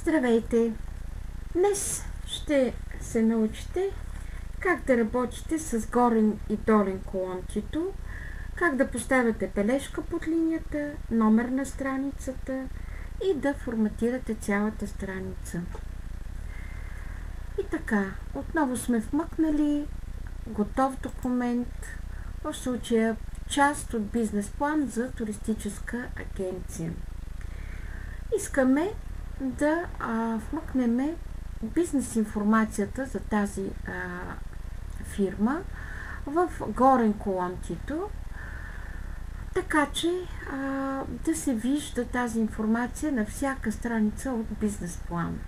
Здравейте! Днес ще се научите как да работите с горен и долен колончето, как да поставяте бележка под линията, номер на страницата и да форматирате цялата страница. И така, отново сме вмъкнали готов документ, в случая част от бизнес план за туристическа агенция. Искаме да вмъкнем бизнес информацията за тази фирма в горен колончето, така че да се вижда тази информация на всяка страница от бизнес план.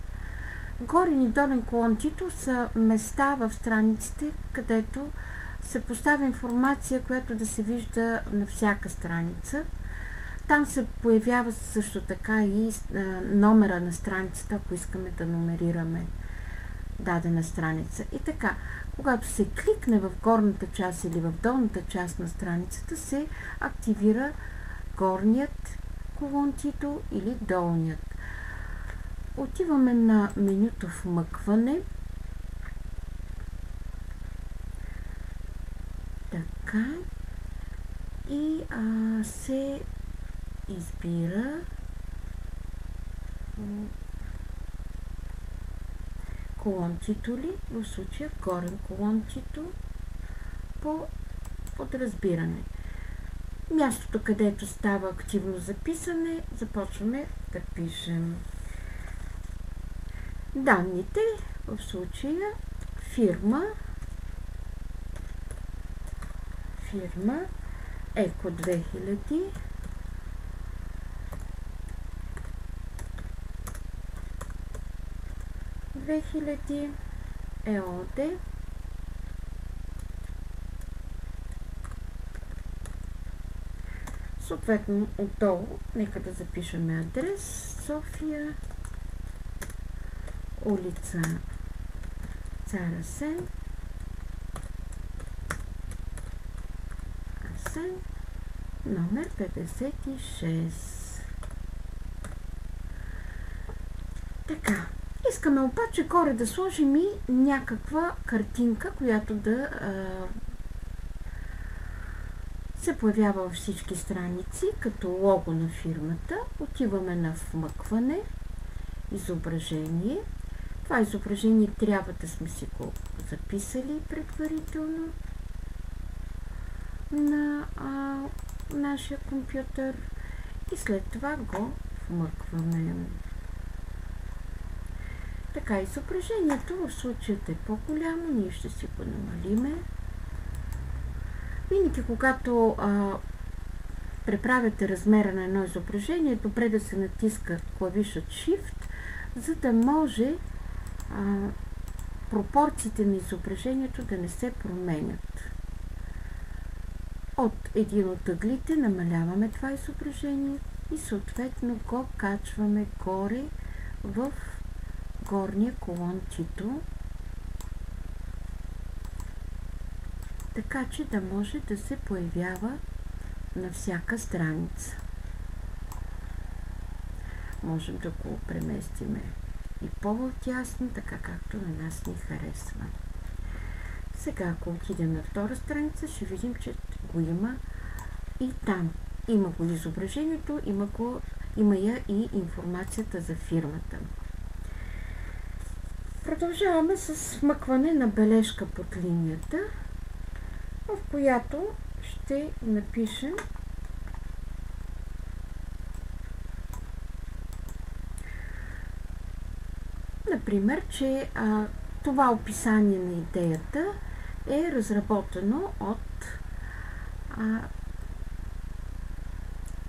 Горен и долен колончето са места в страниците, където се поставя информация, която да се вижда на всяка страница. Там се появява също така и номера на страницата, ако искаме да номерираме дадена страница. И така, когато се кликне в горната част или в долната част на страницата, се активира горният колончето или долният. Отиваме на менюто вмъкване. Така. И се избира колончето ли, в случая горен колончето по подразбиране. Мястото, където става активно записане, започваме да пишем. Данните, в случая фирма Еко 2000, ЕОД, съответно отдолу нека да запишем адрес: София, улица Цар Асен, номер 56. Така, искаме обаче горе да сложим и някаква картинка, която да се появява във всички страници, като лого на фирмата. Отиваме на вмъкване, изображение. Това изображение трябва да сме си го записали предварително на нашия компютър и след това го вмъкваме. Така, изображението в случаята е по-голямо, ние ще си го намалиме. Винаги, когато преправяте размера на едно изображение, е добре да се натиска клавишът Shift, за да може пропорциите на изображението да не се променят. От един от ъглите намаляваме това изображение и съответно го качваме горе в горния колончето, така че да може да се появява на всяка страница. Можем да го преместиме и по-тясно, така както на нас ни харесва. Сега, ако отидем на втора страница, ще видим, че го има и там. Има го изображението, има я и информацията за фирмата. Продължаваме с вмъкване на бележка под линията, в която ще напишем например, че това описание на идеята е разработено от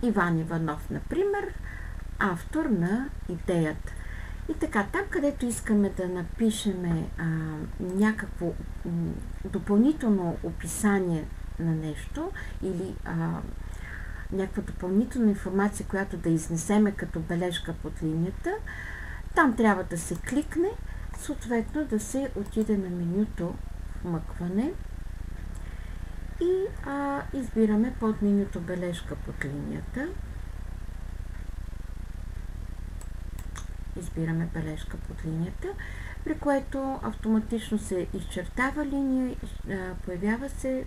Иван Иванов, например, автор на идеята. И така, там където искаме да напишем някакво допълнително описание на нещо или някаква допълнителна информация, която да изнесеме като бележка под линията, там трябва да се кликне, съответно да се отиде на менюто вмъкване и избираме под менюто бележка под линията. избираме бележка под линията, при което автоматично се изчертава линия, появява се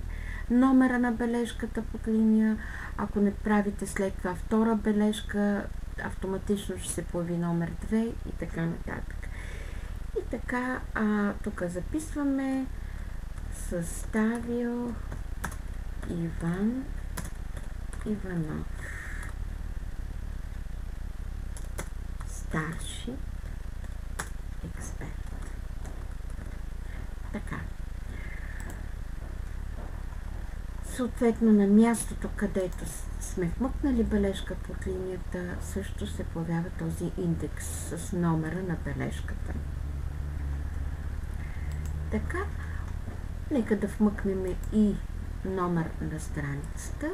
номера на бележката под линия. Ако не правите след това втора бележка, автоматично ще се появи номер 2 и така нататък. И така, тук записваме съставил Иван Иванов, старши експерт. Така. Съответно на мястото, където сме вмъкнали бележка под линията, също се появява този индекс с номера на бележката. Така, нека да вмъкнем и номер на страницата.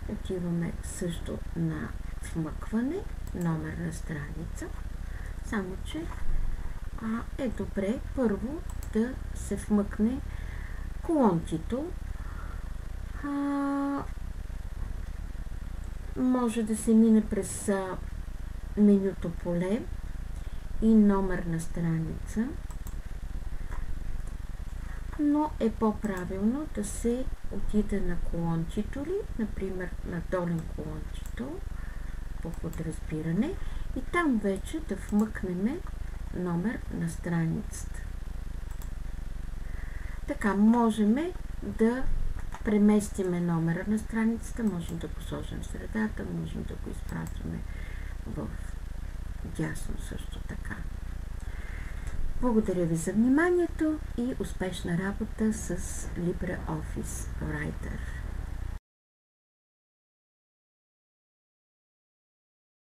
Отиваме също на вмъкване, номер на страница, само че е добре първо да се вмъкне колончето. Може да се мине през менюто поле и номер на страница, но е по-правилно да се отиде на колончето ли, например на долен колончето по подразбиране и там вече да вмъкнем номер на страницата. Така можем да преместиме номера на страницата, можем да го сложим в средата, можем да го изпратим в дясно също така. Благодаря ви за вниманието и успешна работа с LibreOffice Writer.